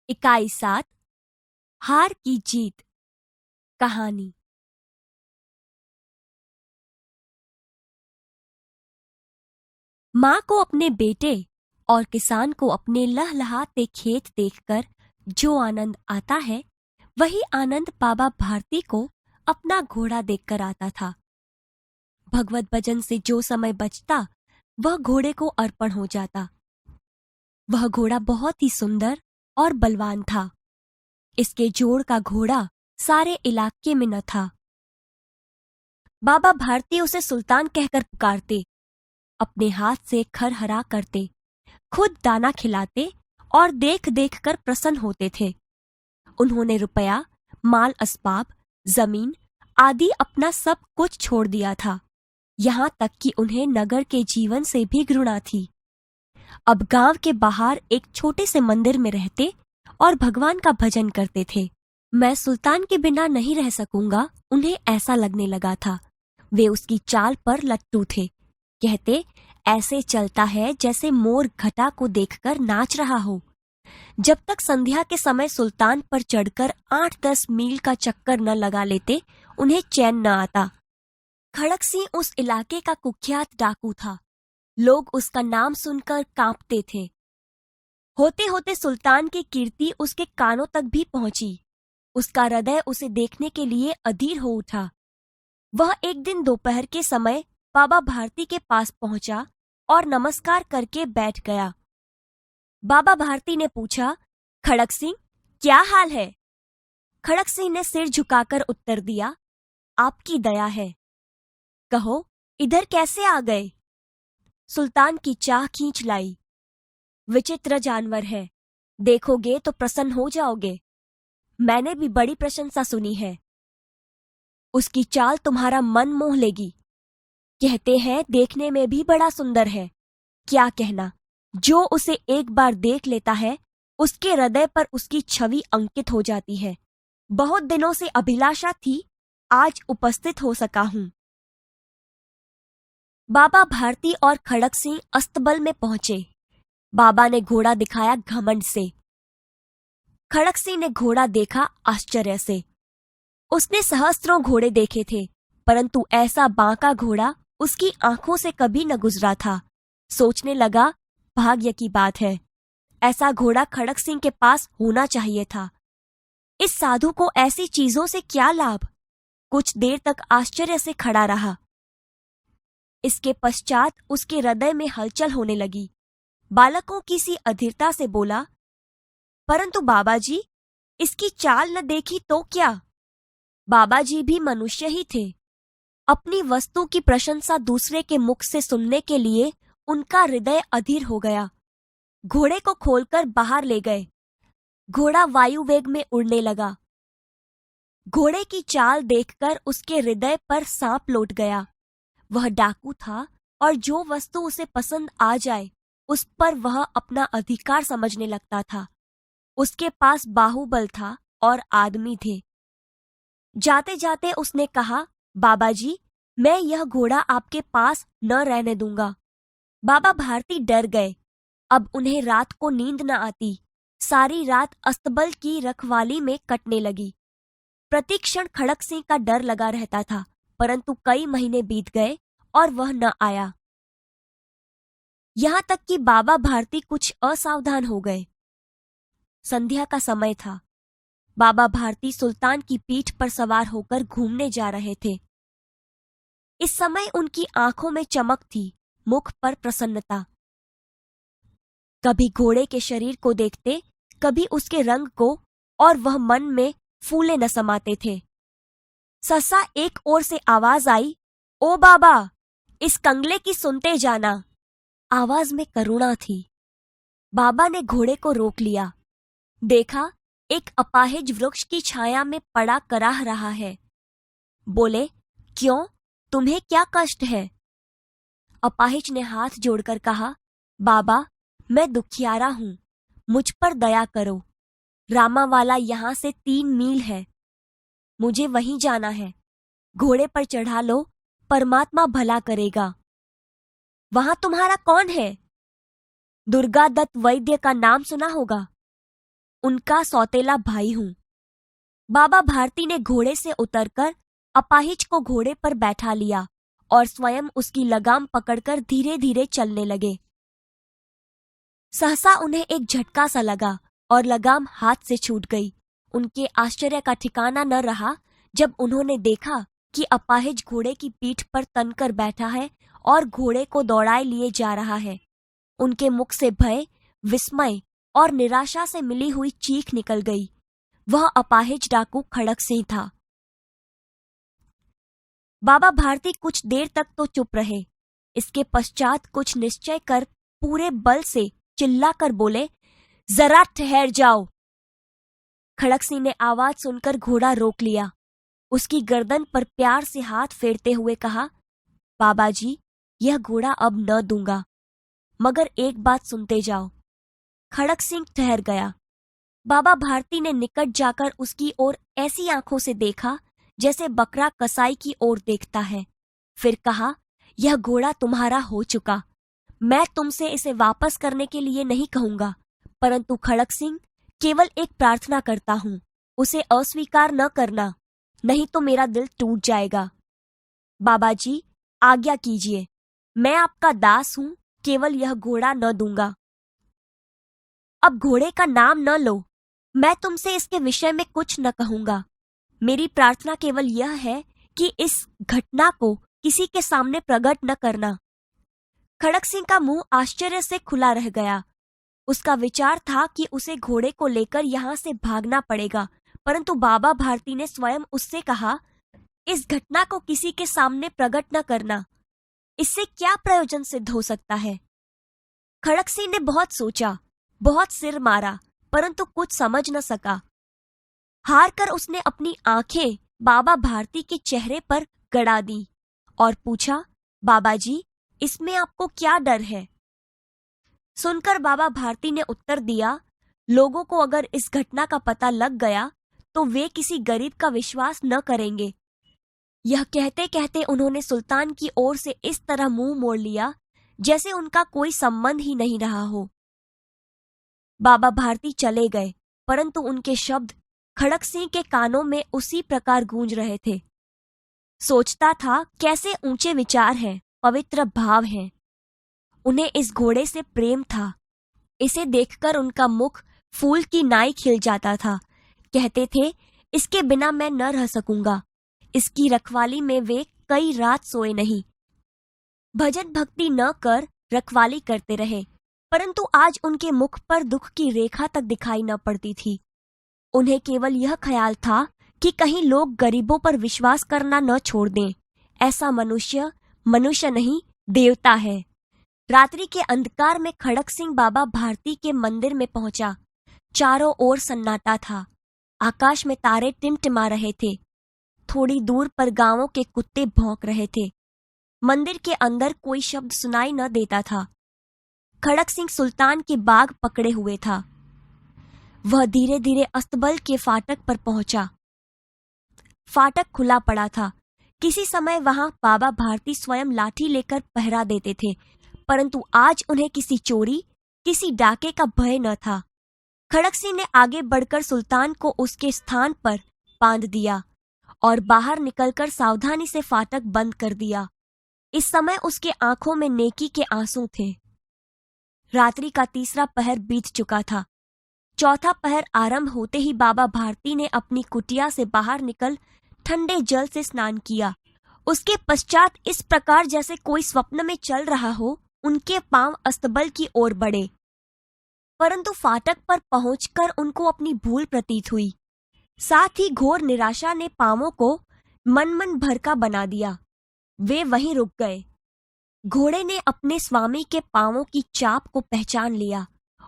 इकाई 7 हार की जीत। कहानी। माँ को अपने बेटे और किसान को अपने लहलहाते खेत देखकर जो आनंद आता है, वही आनंद बाबा भारती को अपना घोड़ा देखकर आता था। भगवत भजन से जो समय बचता, वह घोड़े को अर्पण हो जाता। वह घोड़ा बहुत ही सुंदर और बलवान था। इसके जोड़ का घोड़ा सारे इलाके में न था। बाबा भारती उसे सुल्तान कहकर पुकारते, अपने हाथ से खरहरा करते, खुद दाना खिलाते और देख देख कर प्रसन्न होते थे। उन्होंने रुपया, माल असबाब, जमीन आदि अपना सब कुछ छोड़ दिया था। यहाँ तक कि उन्हें नगर के जीवन से भी घृणा थी। अब गांव के बाहर एक छोटे से मंदिर में रहते और भगवान का भजन करते थे। मैं सुल्तान के बिना नहीं रह सकूंगा, उन्हें ऐसा लगने लगा था। वे उसकी चाल पर लट्टू थे। कहते, ऐसे चलता है जैसे मोर घटा को देखकर नाच रहा हो। जब तक संध्या के समय सुल्तान पर चढ़कर 8-10 मील का चक्कर न लगा लेते, उन्हें चैन न आता। खड़क सिंह उस इलाके का कुख्यात डाकू था। लोग उसका नाम सुनकर कांपते थे। होते होते सुल्तान की कीर्ति उसके कानों तक भी पहुंची। उसका हृदय उसे देखने के लिए अधीर हो उठा। वह एक दिन दोपहर के समय बाबा भारती के पास पहुंचा और नमस्कार करके बैठ गया। बाबा भारती ने पूछा, खड़क सिंह, क्या हाल है? खड़क सिंह ने सिर झुकाकर उत्तर दिया, आपकी दया है। कहो, इधर कैसे आ गए? सुल्तान की चाह खींच लाई। विचित्र जानवर है, देखोगे तो प्रसन्न हो जाओगे। मैंने भी बड़ी प्रशंसा सुनी है। उसकी चाल तुम्हारा मन मोह लेगी। कहते हैं देखने में भी बड़ा सुंदर है। क्या कहना, जो उसे एक बार देख लेता है, उसके हृदय पर उसकी छवि अंकित हो जाती है। बहुत दिनों से अभिलाषा थी, आज उपस्थित हो सका हूं। बाबा भारती और खड़क सिंह अस्तबल में पहुंचे। बाबा ने घोड़ा दिखाया घमंड से। खड़क सिंह ने घोड़ा देखा आश्चर्य से। उसने सहस्त्रों घोड़े देखे थे, परंतु ऐसा बांका घोड़ा उसकी आंखों से कभी न गुजरा था। सोचने लगा, भाग्य की बात है, ऐसा घोड़ा खड़क सिंह के पास होना चाहिए था। इस साधु को ऐसी चीजों से क्या लाभ? कुछ देर तक आश्चर्य से खड़ा रहा। इसके पश्चात उसके हृदय में हलचल होने लगी। बालकों की सी अधीरता से बोला, परंतु बाबाजी, इसकी चाल न देखी तो क्या? बाबाजी भी मनुष्य ही थे। अपनी वस्तु की प्रशंसा दूसरे के मुख से सुनने के लिए उनका हृदय अधीर हो गया। घोड़े को खोलकर बाहर ले गए। घोड़ा वायु वेग में उड़ने लगा। घोड़े की चाल देखकर उसके हृदय पर सांप लौट गया। वह डाकू था और जो वस्तु उसे पसंद आ जाए, उस पर वह अपना अधिकार समझने लगता था। उसके पास बाहुबल था और आदमी थे। जाते जाते उसने कहा, बाबाजी, मैं यह घोड़ा आपके पास न रहने दूंगा। बाबा भारती डर गए। अब उन्हें रात को नींद न आती। सारी रात अस्तबल की रखवाली में कटने लगी। प्रतिक्षण खड़क सिंह का डर लगा रहता था, परंतु कई महीने बीत गए और वह न आया। यहां तक कि बाबा भारती कुछ असावधान हो गए। संध्या का समय था। बाबा भारती सुल्तान की पीठ पर सवार होकर घूमने जा रहे थे। इस समय उनकी आंखों में चमक थी, मुख पर प्रसन्नता। कभी घोड़े के शरीर को देखते, कभी उसके रंग को, और वह मन में फूले न समाते थे। सहसा एक ओर से आवाज आई, ओ बाबा, इस कंगले की सुनते जाना। आवाज में करुणा थी। बाबा ने घोड़े को रोक लिया। देखा, एक अपाहिज वृक्ष की छाया में पड़ा कराह रहा है। बोले, क्यों, तुम्हें क्या कष्ट है? अपाहिज ने हाथ जोड़कर कहा, बाबा, मैं दुखियारा हूं, मुझ पर दया करो। रामावाला यहां से 3 मील है। मुझे वहीं जाना है। घोड़े पर चढ़ा लो, परमात्मा भला करेगा। वहां तुम्हारा कौन है? दुर्गा दत्त वैद्य का नाम सुना होगा। उनका सौतेला भाई हूँ। बाबा भारती ने घोड़े से उतरकर अपाहिज को घोड़े पर बैठा लिया और स्वयं उसकी लगाम पकड़कर धीरे धीरे चलने लगे। सहसा उन्हें एक झटका सा लगा और लगाम हाथ से छूट गई। उनके आश्चर्य का ठिकाना न रहा जब उन्होंने देखा कि अपाहिज घोड़े की पीठ पर तनकर बैठा है और घोड़े को दौड़ाए लिए जा रहा है। उनके मुख से भय, विस्मय और निराशा से मिली हुई चीख निकल गई। वह अपाहिज डाकू खड़क सिंह था। बाबा भारती कुछ देर तक तो चुप रहे। इसके पश्चात कुछ निश्चय कर पूरे बल से चिल्लाकर बोले, जरा ठहर जाओ। खड़क सिंह ने आवाज सुनकर घोड़ा रोक लिया। उसकी गर्दन पर प्यार से हाथ फेरते हुए कहा, बाबा जी, यह घोड़ा अब न दूंगा, मगर एक बात सुनते जाओ। खड़क सिंह ठहर गया। बाबा भारती ने निकट जाकर उसकी ओर ऐसी आंखों से देखा जैसे बकरा कसाई की ओर देखता है। फिर कहा, यह घोड़ा तुम्हारा हो चुका। मैं तुमसे इसे वापस करने के लिए नहीं कहूंगा, परंतु खड़क सिंह, केवल एक प्रार्थना करता हूं, उसे अस्वीकार न करना, नहीं तो मेरा दिल टूट जाएगा। बाबा जी, आज्ञा कीजिए, मैं आपका दास हूं, केवल यह घोड़ा न दूंगा। अब घोड़े का नाम न लो, मैं तुमसे इसके विषय में कुछ न कहूंगा। मेरी प्रार्थना केवल यह है कि इस घटना को किसी के सामने प्रकट न करना। खड़क सिंह का मुंह आश्चर्य से खुला रह गया। उसका विचार था कि उसे घोड़े को लेकर यहाँ से भागना पड़ेगा, परंतु बाबा भारती ने स्वयं उससे कहा, इस घटना को किसी के सामने प्रकट न करना। इससे क्या प्रयोजन सिद्ध हो सकता है? खड़क सिंह ने बहुत सोचा, बहुत सिर मारा, परंतु कुछ समझ न सका। हार कर उसने अपनी आंखें बाबा भारती के चेहरे पर गड़ा दी और पूछा, बाबा जी, इसमें आपको क्या डर है? सुनकर बाबा भारती ने उत्तर दिया, लोगों को अगर इस घटना का पता लग गया तो वे किसी गरीब का विश्वास न करेंगे। यह कहते कहते उन्होंने सुल्तान की ओर से इस तरह मुंह मोड़ लिया जैसे उनका कोई संबंध ही नहीं रहा हो। बाबा भारती चले गए, परंतु उनके शब्द खड़क सिंह के कानों में उसी प्रकार गूंज रहे थे। सोचता था, कैसे ऊंचे विचार हैं, पवित्र भाव हैं। उन्हें इस घोड़े से प्रेम था। इसे देखकर उनका मुख फूल की नाई खिल जाता था। कहते थे, इसके बिना मैं न रह सकूंगा। इसकी रखवाली में वे कई रात सोए नहीं। भजन भक्ति न कर रखवाली करते रहे, परंतु आज उनके मुख पर दुख की रेखा तक दिखाई न पड़ती थी। उन्हें केवल यह ख्याल था कि कहीं लोग गरीबों पर विश्वास करना न छोड़ दें। ऐसा मनुष्य मनुष्य नहीं, देवता है। रात्रि के अंधकार में खड़क सिंह बाबा भारती के मंदिर में पहुंचा। चारों ओर सन्नाटा था। आकाश में तारे टिमटिमा रहे थे। थोड़ी दूर पर गांवों के कुत्ते भौंक रहे थे। मंदिर के अंदर कोई शब्द सुनाई न देता था। खड़क सिंह सुल्तान के बाग पकड़े हुए था। वह धीरे धीरे अस्तबल के फाटक पर पहुंचा। फाटक खुला पड़ा था। किसी समय वहां बाबा भारती स्वयं लाठी लेकर पहरा देते थे, परंतु आज उन्हें किसी चोरी, किसी डाके का भय न था। खड़क सिंह ने आगे बढ़कर सुल्तान को उसके स्थान पर बांध दिया और बाहर निकलकर सावधानी से फाटक बंद कर दिया। इस समय उसके आंखों में नेकी के आंसू थे। रात्रि का तीसरा पहर बीत चुका था। चौथा पहर आरंभ होते ही बाबा भारती ने अपनी कुटिया से बाहर निकल ठंडे जल से स्नान किया। उसके पश्चात इस प्रकार जैसे कोई स्वप्न में चल रहा हो, उनके पांव अस्तबल की ओर बढ़े, परंतु फाटक पर पहुंचकर उनको अपनी भूल प्रतीत हुई। साथ ही घोर निराशा ने पांवों को मन भर का बना दिया। वे वहीं रुक गए। घोड़े ने अपने स्वामी के पांवों की चाप को पहचान लिया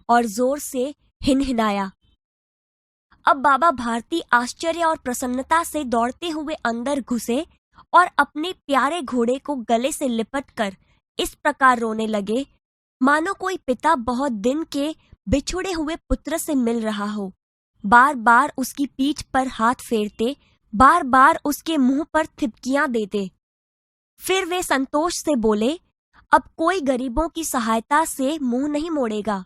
और जोर से हिनहिनाया। अब बाबा भारती आश्चर्य और प्रसन्नता से दौड़ते हुए अंदर घुसे और अपने प्यारे घोड़े को गले से लिपटकर इस प्रकार रोने लगे, मानो कोई पिता बहुत दिन के बिछुड़े हुए पुत्र से मिल रहा हो। बार बार उसकी पीठ पर हाथ फेरते, बार बार उसके मुंह पर थिपकियां देते। फिर वे संतोष से बोले, अब कोई गरीबों की सहायता से मुंह नहीं मोड़ेगा।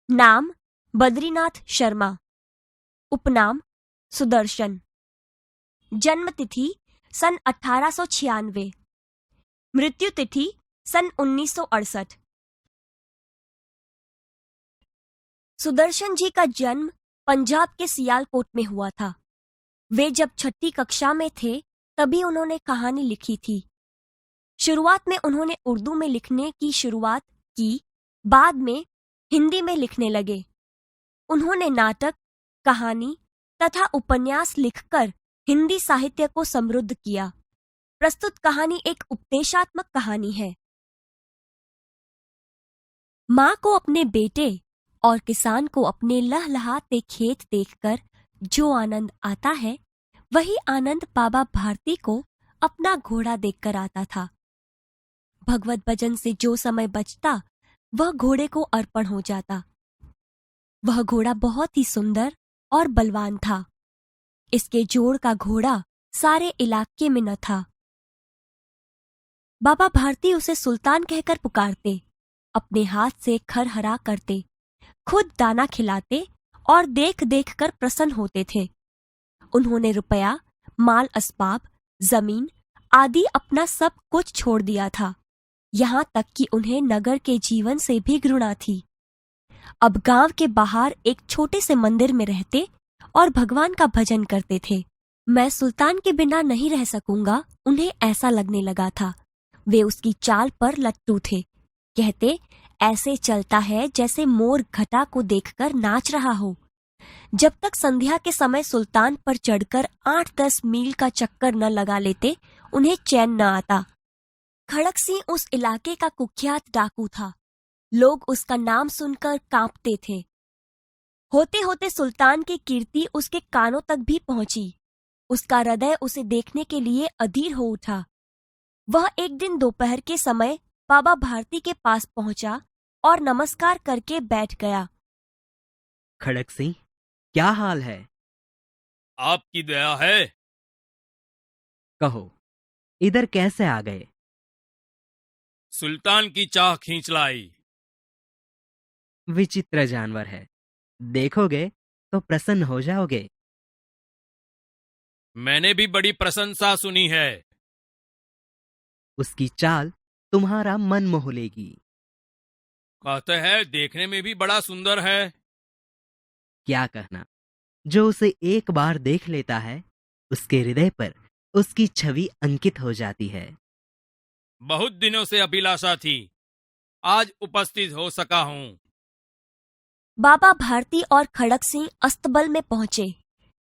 नाम बद्रीनाथ शर्मा, उपनाम सुदर्शन, जन्म तिथि सन 1896, मृत्यु तिथि सन 1968। सुदर्शन जी का जन्म पंजाब के सियालकोट में हुआ था। वे जब 6ठी कक्षा में थे तभी उन्होंने कहानी लिखी थी। शुरुआत में उन्होंने उर्दू में लिखने की शुरुआत की, बाद में हिंदी में लिखने लगे। उन्होंने नाटक, कहानी तथा उपन्यास लिखकर हिंदी साहित्य को समृद्ध किया। प्रस्तुत कहानी एक उपदेशात्मक कहानी है। माँ को अपने बेटे और किसान को अपने लहलहाते खेत देखकर जो आनंद आता है, वही आनंद बाबा भारती को अपना घोड़ा देखकर आता था। भगवत भजन से जो समय बचता वह घोड़े को अर्पण हो जाता। वह घोड़ा बहुत ही सुंदर और बलवान था। इसके जोड़ का घोड़ा सारे इलाके में न था। बाबा भारती उसे सुल्तान कहकर पुकारते, अपने हाथ से खर हरा करते, खुद दाना खिलाते और देख देख कर प्रसन्न होते थे। उन्होंने रुपया, माल असबाब, जमीन आदि अपना सब कुछ छोड़ दिया था, यहाँ तक कि उन्हें नगर के जीवन से भी घृणा थी। अब गांव के बाहर एक छोटे से मंदिर में रहते और भगवान का भजन करते थे। मैं सुल्तान के बिना नहीं रह सकूंगा, उन्हें ऐसा लगने लगा था। वे उसकी चाल पर लट्टू थे। कहते, ऐसे चलता है जैसे मोर घटा को देखकर नाच रहा हो। जब तक संध्या के समय सुल्तान पर चढ़कर 8-10 मील का चक्कर न लगा लेते, उन्हें चैन न आता। खड़क सिंह उस इलाके का कुख्यात डाकू था। लोग उसका नाम सुनकर कांपते थे। होते होते सुल्तान की कीर्ति उसके कानों तक भी पहुंची। उसका हृदय उसे देखने के लिए अधीर हो उठा। वह एक दिन दोपहर के समय बाबा भारती के पास पहुंचा और नमस्कार करके बैठ गया। खड़क सिंह, क्या हाल है? आपकी दया है। कहो, इधर कैसे आ गए? सुल्तान की चाह खींच लाई। विचित्र जानवर है, देखोगे तो प्रसन्न हो जाओगे। मैंने भी बड़ी प्रशंसा सुनी है। उसकी चाल तुम्हारा मन मोह लेगी। कहते हैं देखने में भी बड़ा सुंदर है। क्या कहना, जो उसे एक बार देख लेता है, उसके हृदय पर उसकी छवि अंकित हो जाती है। बहुत दिनों से अभिलाषा थी, आज उपस्थित हो सका हूँ। बाबा भारती और खड़क सिंह अस्तबल में पहुंचे।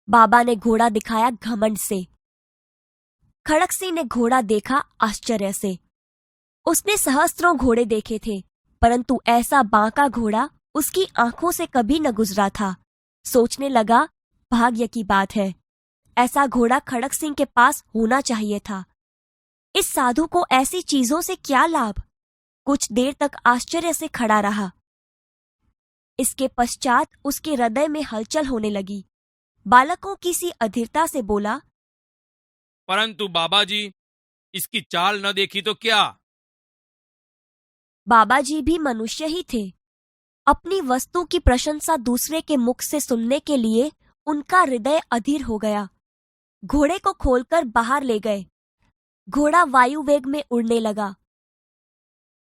बाबा ने घोड़ा दिखाया घमंड से। खड़क सिंह ने घोड़ा देखा आश्चर्य से। उसने सहस्त्रों घोड़े देखे थे, परंतु ऐसा बांका घोड़ा उसकी आंखों से कभी न गुजरा था। सोचने लगा, भाग्य की बात है, ऐसा घोड़ा खड़क सिंह के पास होना चाहिए था। इस साधु को ऐसी चीजों से क्या लाभ? कुछ देर तक आश्चर्य से खड़ा रहा। इसके पश्चात उसके हृदय में हलचल होने लगी। बालकों की सी अधीरता से बोला, परंतु बाबा जी, इसकी चाल न देखी तो क्या? बाबा जी भी मनुष्य ही थे। अपनी वस्तु की प्रशंसा दूसरे के मुख से सुनने के लिए उनका हृदय अधीर हो गया। घोड़े को खोलकर बाहर ले गए। घोड़ा वायु वेग में उड़ने लगा।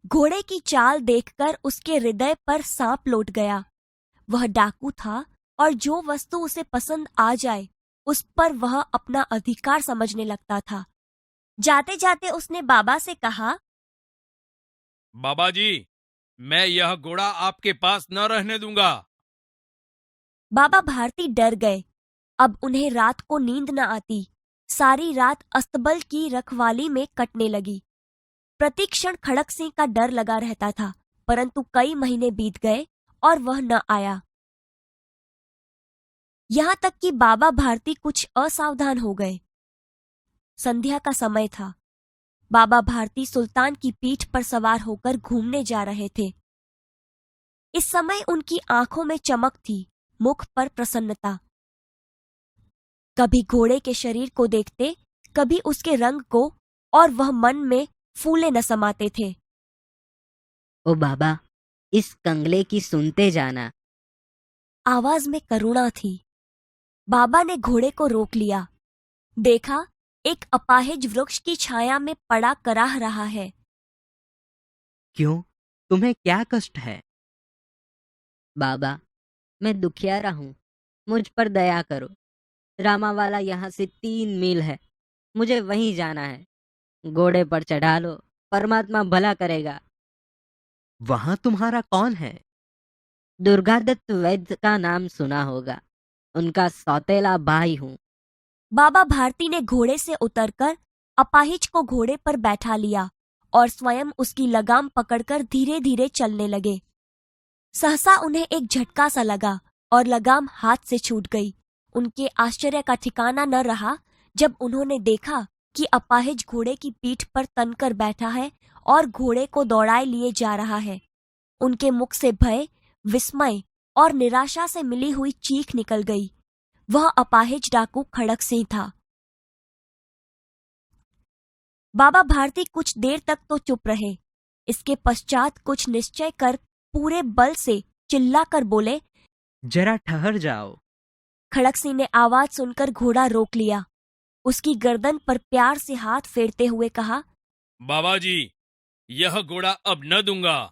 घोड़े की चाल देखकर उसके हृदय पर सांप लौट गया। वह डाकू था और जो वस्तु उसे पसंद आ जाए उस पर वह अपना अधिकार समझने लगता था। जाते जाते उसने बाबा से कहा, बाबा जी, मैं यह घोड़ा आपके पास न रहने दूंगा। बाबा भारती डर गए। अब उन्हें रात को नींद न आती। सारी रात अस्तबल की रखवाली में कटने लगी। प्रतिक्षण खड़क सिंह का डर लगा रहता था, परंतु कई महीने बीत गए और वह न आया। यहाँ तक कि बाबा भारती कुछ असावधान हो गए। संध्या का समय था। बाबा भारती सुल्तान की पीठ पर सवार होकर घूमने जा रहे थे। इस समय उनकी आंखों में चमक थी, मुख पर प्रसन्नता। कभी घोड़े के शरीर को देखते, कभी उसके रंग को, और वह मन में फूले न समाते थे। ओ बाबा, इस कंगले की सुनते जाना, आवाज में करुणा थी। बाबा ने घोड़े को रोक लिया। देखा, एक अपाहिज वृक्ष की छाया में पड़ा कराह रहा है। क्यों, तुम्हें क्या कष्ट है? बाबा, मैं दुखियारा हूँ, मुझ पर दया करो। रामावाला यहाँ से 3 मील है, मुझे वहीं जाना है। घोड़े पर चढ़ा लो, परमात्मा भला करेगा। वहां तुम्हारा कौन है? दुर्गादत्त वैद्य का नाम सुना होगा, उनका सौतेला भाई हूँ। बाबा भारती ने घोड़े से उतरकर अपाहिज को घोड़े पर बैठा लिया और स्वयं उसकी लगाम पकड़कर धीरे धीरे चलने लगे। सहसा उन्हें एक झटका सा लगा और लगाम हाथ से छूट गई। उनके आश्चर्य का ठिकाना न रहा जब उन्होंने देखा कि अपाहिज घोड़े की पीठ पर तनकर बैठा है और घोड़े को दौड़ाए लिए जा रहा है। उनके मुख से भय, विस्मय और निराशा से मिली हुई चीख निकल गई। वह अपाहिज डाकू खड़क सिंह था। बाबा भारती कुछ देर तक तो चुप रहे। इसके पश्चात कुछ निश्चय कर पूरे बल से चिल्लाकर बोले, जरा ठहर जाओ। खड़क सिंह ने आवाज सुनकर घोड़ा रोक लिया। उसकी गर्दन पर प्यार से हाथ फेरते हुए कहा, बाबा जी, यह घोड़ा अब न दूंगा।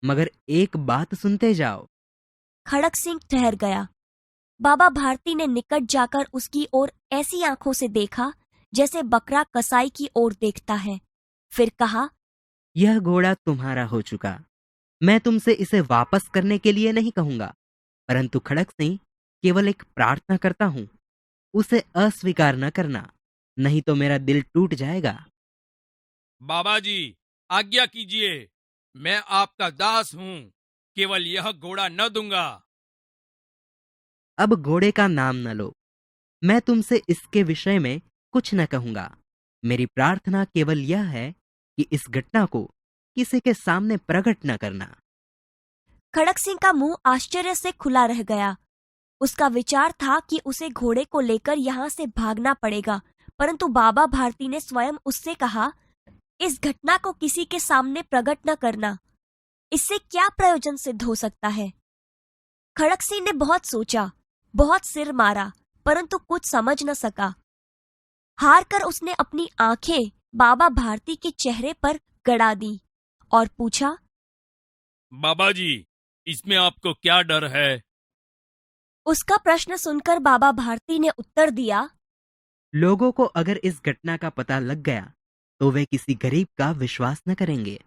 मगर एक बात सुनते जाओ। खड़क सिंह ठहर गया। बाबा भारती ने निकट जाकर उसकी ओर ऐसी आंखों से देखा जैसे बकरा कसाई की ओर देखता है। फिर कहा, यह घोड़ा तुम्हारा हो चुका। मैं तुमसे इसे वापस करने के लिए नहीं कहूंगा, परंतु खड़क सिंह, केवल एक प्रार्थना करता हूं, उसे अस्वीकार न करना, नहीं तो मेरा दिल टूट जाएगा। बाबा जी, आज्ञा कीजिए, मैं आपका दास हूँ, केवल यह घोड़ा न दूंगा। अब घोड़े का नाम न लो। मैं तुमसे इसके विषय में कुछ न कहूंगा। मेरी प्रार्थना केवल यह है कि इस घटना को किसी के सामने प्रकट न करना। खड़क सिंह का मुंह आश्चर्य से खुला रह गया। उसका विचार था कि उसे घोड़े को लेकर यहाँ से भागना पड़ेगा, परंतु बाबा भारती ने स्वयं उससे कहा, इस घटना को किसी के सामने प्रकट न करना। इससे क्या प्रयोजन सिद्ध हो सकता है? खड़क सिंह ने बहुत सोचा, बहुत सिर मारा, परंतु कुछ समझ न सका। हार कर उसने अपनी आंखें बाबा भारती के चेहरे पर गड़ा दी और पूछा, बाबा जी, इसमें आपको क्या डर है? उसका प्रश्न सुनकर बाबा भारती ने उत्तर दिया, लोगों को अगर इस घटना का पता लग गया तो वे किसी गरीब का विश्वास न करेंगे।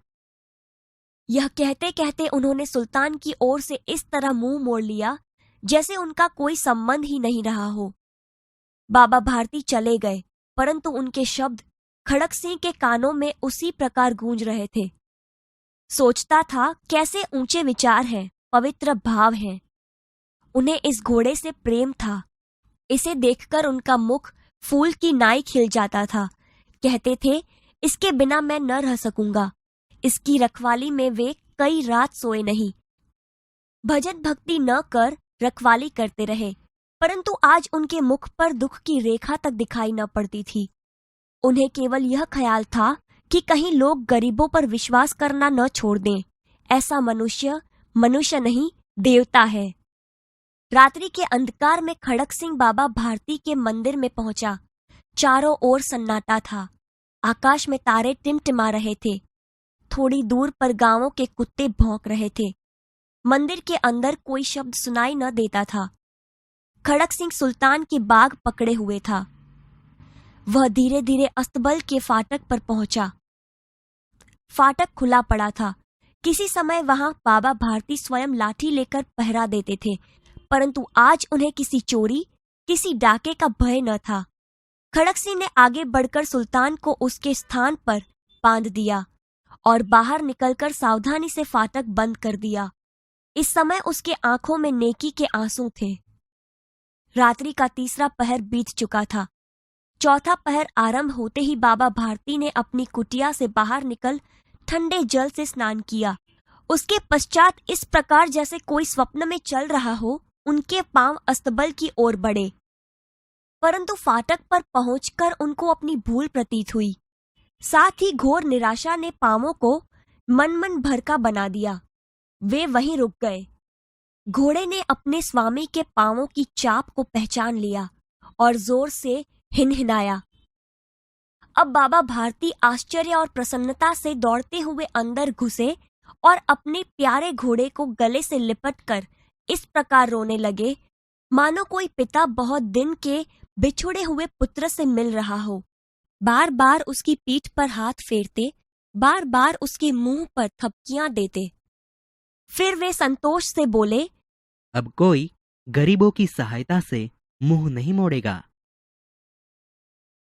यह कहते कहते उन्होंने सुल्तान की ओर से इस तरह मुंह मोड़ लिया जैसे उनका कोई संबंध ही नहीं रहा हो। बाबा भारती चले गए, परंतु उनके शब्द खड़क सिंह के कानों में उसी प्रकार गूंज रहे थे। सोचता था, कैसे ऊंचे विचार हैं, पवित्र भाव हैं। उन्हें इस घोड़े से प्रेम था। इसे देखकर उनका मुख फूल की नाई खिल जाता था। कहते थे, इसके बिना मैं न रह सकूंगा। इसकी रखवाली में वे कई रात सोए नहीं। भजन भक्ति न कर रखवाली करते रहे, परंतु आज उनके मुख पर दुख की रेखा तक दिखाई न पड़ती थी। उन्हें केवल यह ख्याल था कि कहीं लोग गरीबों पर विश्वास करना न छोड़ दें। ऐसा मनुष्य मनुष्य नहीं, देवता है। रात्रि के अंधकार में खड़क सिंह बाबा भारती के मंदिर में पहुंचा। चारों ओर सन्नाटा था। आकाश में तारे टिमटिमा रहे थे। थोड़ी दूर पर गांवों के कुत्ते भौंक रहे थे। मंदिर के अंदर कोई शब्द सुनाई न देता था। खड़क सिंह सुल्तान की बाग पकड़े हुए था। वह धीरे धीरे अस्तबल के फाटक पर पहुंचा। फाटक खुला पड़ा था। किसी समय वहां बाबा भारती स्वयं लाठी लेकर पहरा देते थे, परंतु आज उन्हें किसी चोरी, किसी डाके का भय न था। खड़क सिंह ने आगे बढ़कर सुल्तान को उसके स्थान पर बांध दिया और बाहर निकलकर सावधानी से फाटक बंद कर दिया। इस समय उसके आंखों में नेकी के आंसू थे। रात्रि का तीसरा पहर बीत चुका था। चौथा पहर आरंभ होते ही बाबा भारती ने अपनी कुटिया से बाहर निकल ठंडे जल से स्नान किया। उसके पश्चात इस प्रकार जैसे कोई स्वप्न में चल रहा हो, उनके पांव अस्तबल की ओर बढ़े, परंतु फाटक पर पहुंचकर उनको अपनी भूल प्रतीत हुई। साथ ही घोर निराशा ने पांवों को मन मन भर का बना दिया। वे वहीं रुक गए। घोड़े ने अपने स्वामी के पांवों की चाप को पहचान लिया और जोर से हिनहिनाया। अब बाबा भारती आश्चर्य और प्रसन्नता से दौड़ते हुए अंदर घुसे और अपने प्यारे घोड़े को गले से लिपटकर इस प्रकार रोने लगे मानो कोई पिता बहुत दिन के बिछुड़े हुए पुत्र से मिल रहा हो। बार बार उसकी पीठ पर हाथ फेरते, बार बार उसके मुंह पर थपकियां देते। फिर वे संतोष से बोले, अब कोई गरीबों की सहायता से मुंह नहीं मोड़ेगा।